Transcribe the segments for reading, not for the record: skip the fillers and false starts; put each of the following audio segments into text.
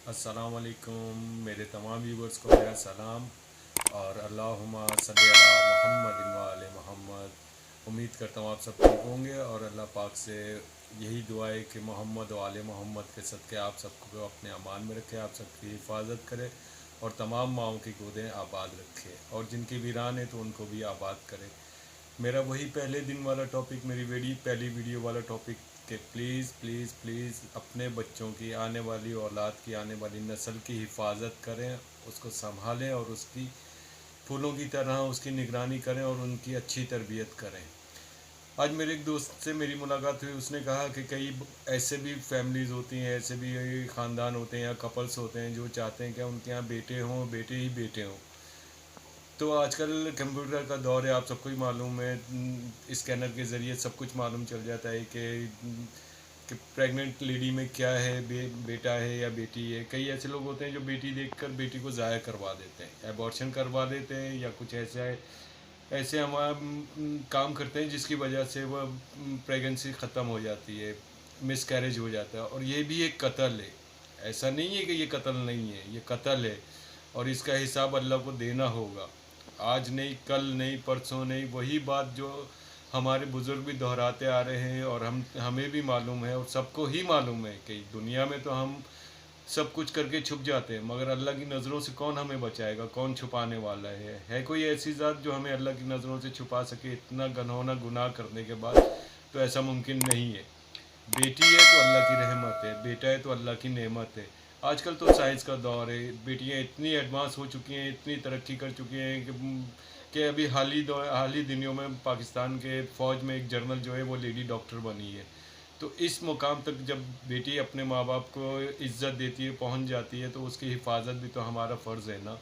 अस्सलाम वालेकुम। मेरे तमाम व्यूवर्स को मेरा सलाम और अल्लाहुम्मा सल्ली अला मुहम्मद व आले मोहम्मद। उम्मीद करता हूँ आप सब ठीक होंगे और अल्लाह पाक से यही दुआ है कि मोहम्मद व आले मोहम्मद के सदक़े आप सबको अपने अमान में रखे, आप सबकी हिफाजत करे और तमाम माओं की गोदें आबाद रखे और जिनकी वीरान है तो उनको भी आबाद करे। मेरा वही पहले दिन वाला टॉपिक, मेरी पहली वीडियो वाला टॉपिक कि प्लीज़ प्लीज़ प्लीज़ अपने बच्चों की, आने वाली औलाद की, आने वाली नस्ल की हिफाजत करें, उसको संभालें और उसकी फूलों की तरह उसकी निगरानी करें और उनकी अच्छी तरबियत करें। आज मेरे एक दोस्त से मेरी मुलाकात हुई। उसने कहा कि कई ऐसे भी फैमिलीज़ होती हैं, ऐसे भी ख़ानदान होते हैं या कपल्स होते हैं जो चाहते हैं कि उनके यहाँ बेटे हों, बेटे ही बेटे हों। तो आजकल कंप्यूटर का दौर है, आप सबको ही मालूम है। स्कैनर के ज़रिए सब कुछ मालूम चल जाता है कि प्रेग्नेंट लेडी में क्या है, बेटा है या बेटी है। कई ऐसे लोग होते हैं जो बेटी देखकर बेटी को ज़ाया करवा देते हैं, एबॉर्शन करवा देते हैं या कुछ ऐसा है, ऐसे हम काम करते हैं जिसकी वजह से वह प्रेगनेंसी ख़त्म हो जाती है, मिस कैरेज हो जाता है। और ये भी एक कत्ल है, ऐसा नहीं है कि ये कत्ल नहीं है, ये कत्ल है और इसका हिसाब अल्लाह को देना होगा। आज नहीं, कल नहीं, परसों नहीं, वही बात जो हमारे बुज़ुर्ग भी दोहराते आ रहे हैं और हमें भी मालूम है और सबको ही मालूम है कि दुनिया में तो हम सब कुछ करके छुप जाते हैं, मगर अल्लाह की नज़रों से कौन हमें बचाएगा, कौन छुपाने वाला है कोई ऐसी ज़ात जो हमें अल्लाह की नज़रों से छुपा सके? इतना घनौना गुनाह करने के बाद तो ऐसा मुमकिन नहीं है। बेटी है तो अल्लाह की रहमत है, बेटा है तो अल्लाह की नेमत है। आजकल तो साइंस का दौर है, बेटियां इतनी एडवांस हो चुकी हैं, इतनी तरक्की कर चुकी हैं कि अभी हाल ही दिनों में पाकिस्तान के फ़ौज में एक जनरल जो है वो लेडी डॉक्टर बनी है। तो इस मुकाम तक जब बेटी अपने माँ बाप को इज़्ज़त देती है, पहुँच जाती है, तो उसकी हिफाजत भी तो हमारा फ़र्ज़ है ना।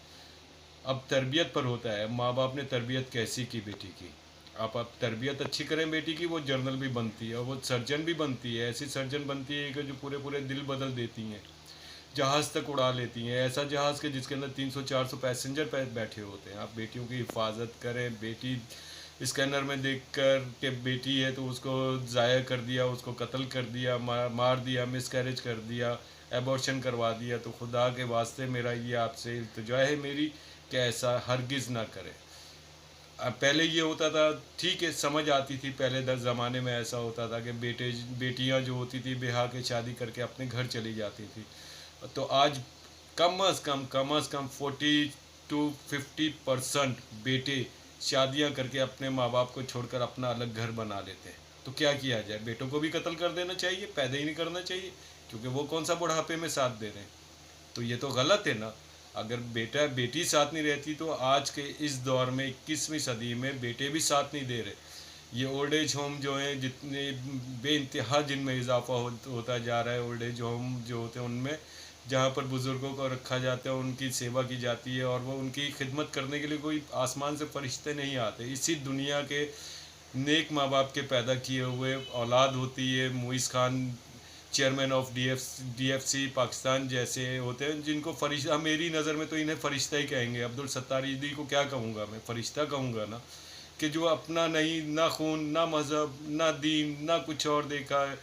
अब तरबियत पर होता है, माँ बाप ने तरबियत कैसी की बेटी की। आप तरबियत अच्छी करें बेटी की, वो जर्नल भी बनती है और वो सर्जन भी बनती है। ऐसी सर्जन बनती है कि जो पूरे पूरे दिल बदल देती हैं, जहाज़ तक उड़ा लेती हैं, ऐसा जहाज़ के जिसके अंदर 300-400 पैसेंजर बैठे होते हैं। आप बेटियों की हिफाजत करें। बेटी स्कैनर में देख कर कि बेटी है तो उसको ज़ाया कर दिया, उसको कत्ल कर दिया, मार दिया, मिसकैरेज कर दिया, एबॉर्शन करवा दिया, तो खुदा के वास्ते मेरा ये आपसे इल्तिजा है मेरी कि ऐसा हरगिज़ ना करें। पहले ये होता था, ठीक है, समझ आती थी, पहले ज़माने में ऐसा होता था कि बेटियां जो होती थी ब्याह के शादी करके अपने घर चली जाती थी। तो आज कम अज़ कम 40-50% बेटे शादियां करके अपने माँ बाप को छोड़कर अपना अलग घर बना लेते हैं। तो क्या किया जाए? बेटों को भी कत्ल कर देना चाहिए, पैदा ही नहीं करना चाहिए, क्योंकि वो कौन सा बुढ़ापे में साथ दे रहे हैं। तो ये तो गलत है ना। अगर बेटा बेटी साथ नहीं रहती तो आज के इस दौर में 21वीं सदी में बेटे भी साथ नहीं दे रहे। ये ओल्ड एज होम जो हैं, जितने बेइंतहा जिनमें इजाफा होता जा रहा है, ओल्ड एज होम जो होते हैं उनमें, जहाँ पर बुज़ुर्गों को रखा जाता है, उनकी सेवा की जाती है और वो उनकी खिदमत करने के लिए कोई आसमान से फरिश्ते नहीं आते। इसी दुनिया के नेक माँ बाप के पैदा किए हुए औलाद होती है। Muiz Khan chairman of DFC Pakistan जैसे होते हैं जिनको फरिश्ता, मेरी नज़र में तो इन्हें फ़रिश्ता ही कहेंगे। अब्दुल सत्तार ईदी को क्या कहूँगा मैं? फ़रिश्ता कहूँगा ना, कि जो अपना नहीं, ना खून, ना मज़हब, ना दीन, ना कुछ और देखा है।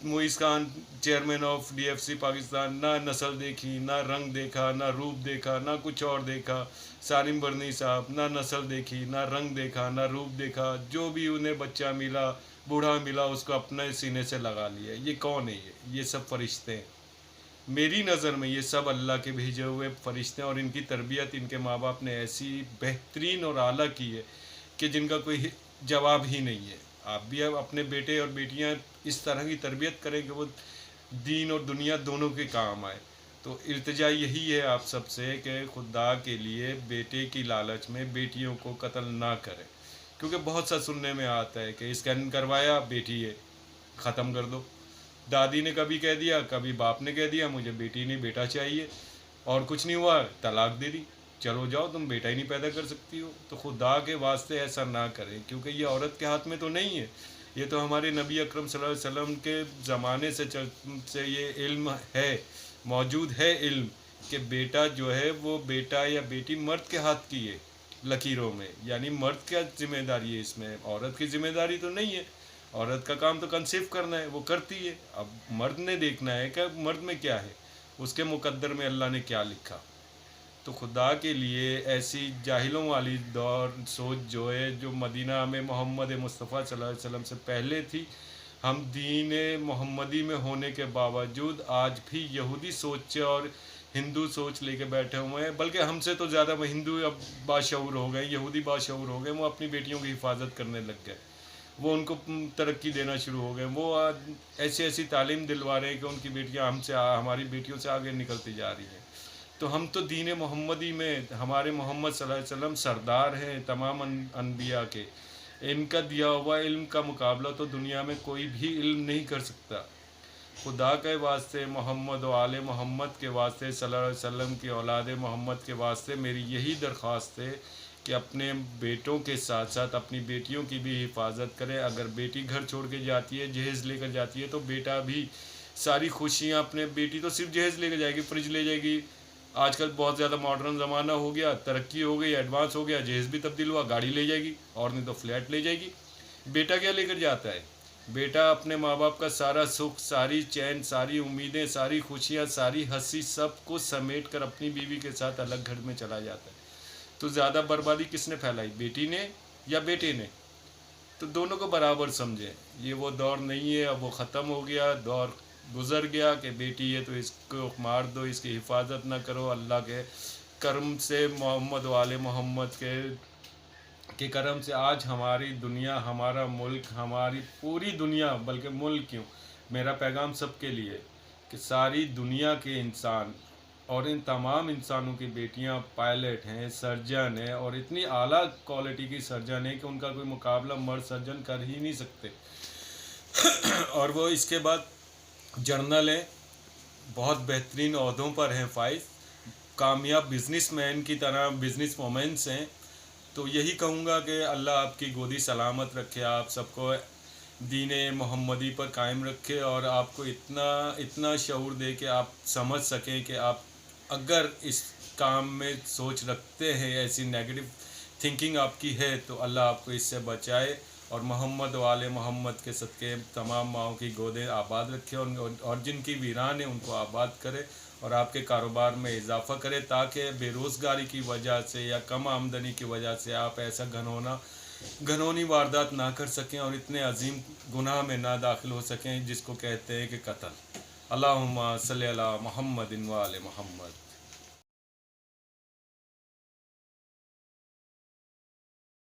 Muiz Khan chairman of DFC Pakistan, ना नस्ल देखी, ना रंग देखा, ना रूप देखा, ना कुछ और देखा। सालिम बरनी साहब, ना नस्ल देखी, ना रंग देखा, ना रूप देखा, जो भी उन्हें बच्चा मिला, बूढ़ा मिला, उसको अपने सीने से लगा लिया। ये कौन है? ये सब फरिश्ते हैं। मेरी नज़र में ये सब अल्लाह के भेजे हुए फरिश्ते हैं और इनकी तरबियत इनके माँ बाप ने ऐसी बेहतरीन और आला की है कि जिनका कोई जवाब ही नहीं है। आप भी अब अपने बेटे और बेटियां इस तरह की तरबियत करें कि वो दीन और दुनिया दोनों के काम आए। तो इल्तिजा यही है आप सबसे कि खुदा के लिए बेटे की लालच में बेटियों को कत्ल ना करें, क्योंकि बहुत सा सुनने में आता है कि स्कैन करवाया, बेटी है, ख़त्म कर दो। दादी ने कभी कह दिया, कभी बाप ने कह दिया मुझे बेटी नहीं बेटा चाहिए, और कुछ नहीं हुआ, तलाक दे दी, चलो जाओ, तुम बेटा ही नहीं पैदा कर सकती हो। तो खुदा के वास्ते ऐसा ना करें, क्योंकि ये औरत के हाथ में तो नहीं है। ये तो हमारे नबी अकरम सल्लल्लाहु अलैहि वसल्लम के ज़माने से ये इल्म है, मौजूद है इल्म, कि बेटा जो है वो बेटा या बेटी मर्द के हाथ की है लकीरों में, यानी मर्द क्या जिम्मेदारी है इसमें, औरत की जिम्मेदारी तो नहीं है। औरत का काम तो कंसीव करना है, वो करती है। अब मर्द ने देखना है कि मर्द में क्या है। اس کے مقدر میں اللہ نے کیا لکھا. تو خدا کے لیے ایسی جاہلوں والی دور سوچ جو ہے جو مدینہ میں محمد مصطفیٰ صلی اللہ علیہ وسلم سے پہلے تھی، ہم دین محمدی میں ہونے کے باوجود آج بھی یہودی سوچ اور ہندو سوچ لے کے بیٹھے ہوئے ہیں. بلکہ ہم سے تو زیادہ وہ ہندو اب باشعور ہو گئے، یہودی باشعور ہو گئے. وہ اپنی بیٹیوں کی حفاظت کرنے لگ گئے، وہ ان کو ترقی دینا شروع ہو گئے. وہ ایسی تعلیم دلوا رہے ہیں کہ ان کی بیٹیاں ہماری بیٹیوں سے آگے نکلتی جا رہی ہیں. تو ہم تو دین محمدی میں ہمارے محمد صلی اللہ علیہ وسلم سردار ہیں تمام انبیاء کے. ان کا دیا ہوا علم کا مقابلہ تو دنیا میں کوئی بھی علم نہیں کر سکتا. خدا کے واسطے، محمد و آل محمد کے واسطے، صلی اللہ علیہ وسلم کی اولاد محمد کے واسطے میری یہی درخواست ہے کہ اپنے بیٹوں کے ساتھ ساتھ اپنی بیٹیوں کی بھی حفاظت کرے. اگر بیٹی گھر چھوڑ کے جاتی ہے، جہیز لے کر جاتی ہے، تو بیٹا بھی ساری خوشیاں اپنے، بیٹی تو صرف جہیز لے کے جائے گی، فریج لے جائے گی. آج کل بہت زیادہ ماڈرن زمانہ ہو گیا، ترقی ہو گئی، ایڈوانس ہو گیا، جہیز بھی تبدیل ہوا، گاڑی لے جائے گی اور نہیں تو فلیٹ لے جائے گی. بیٹا کیا لے کر جاتا ہے؟ بیٹا اپنے ماں باپ کا سارا سکھ، ساری چین، ساری امیدیں، ساری خوشیاں، ساری ہنسی سب کو سمیٹ کر اپنی بیوی کے ساتھ الگ گھر میں چلا جاتا ہے. تو زیادہ بربادی کس نے پھیلائی، بیٹی نے یا بیٹے نے؟ تو دونوں کو برابر سمجھیں. یہ وہ دور نہیں ہے، اب وہ ختم ہو گیا، دور گزر گیا کہ بیٹی ہے تو اس کو مار دو، اس کی حفاظت نہ کرو. اللہ کے کرم سے، محمد و آل محمد کے کرم سے آج ہماری دنیا، ہمارا ملک، ہماری پوری دنیا، بلکہ ملک کیوں، میرا پیغام سب کے لیے کہ ساری دنیا کے انسان اور ان تمام انسانوں کی بیٹیاں پائلٹ ہیں، سرجن ہیں، اور اتنی اعلیٰ کوالٹی کی سرجن ہیں کہ ان کا کوئی مقابلہ مرد سرجن کر ہی نہیں سکتے. اور وہ اس کے بعد جرنل ہیں، بہت بہترین عہدوں پر ہیں فائز، کامیاب بزنس مین کی طرح بزنس وومنس ہیں. تو یہی کہوں گا کہ اللہ آپ کی گودی سلامت رکھے، آپ سب کو دین محمدی پر قائم رکھے، اور آپ کو اتنا شعور دے کہ آپ سمجھ سکیں کہ آپ اگر اس کام میں سوچ رکھتے ہیں، ایسی نیگیٹو تھنکنگ آپ کی ہے، تو اللہ آپ کو اس سے بچائے اور محمد و آل محمد کے صدقے تمام ماؤں کی گودیں آباد رکھے، اور جن کی ویران ہیں ان کو آباد کرے، اور آپ کے کاروبار میں اضافہ کرے، تاکہ بے روزگاری کی وجہ سے یا کم آمدنی کی وجہ سے آپ ایسا گھنونی واردات نہ کر سکیں اور اتنے عظیم گناہ میں نہ داخل ہو سکیں جس کو کہتے ہیں کہ قتل. اللہم صلی علی محمد و آل محمد.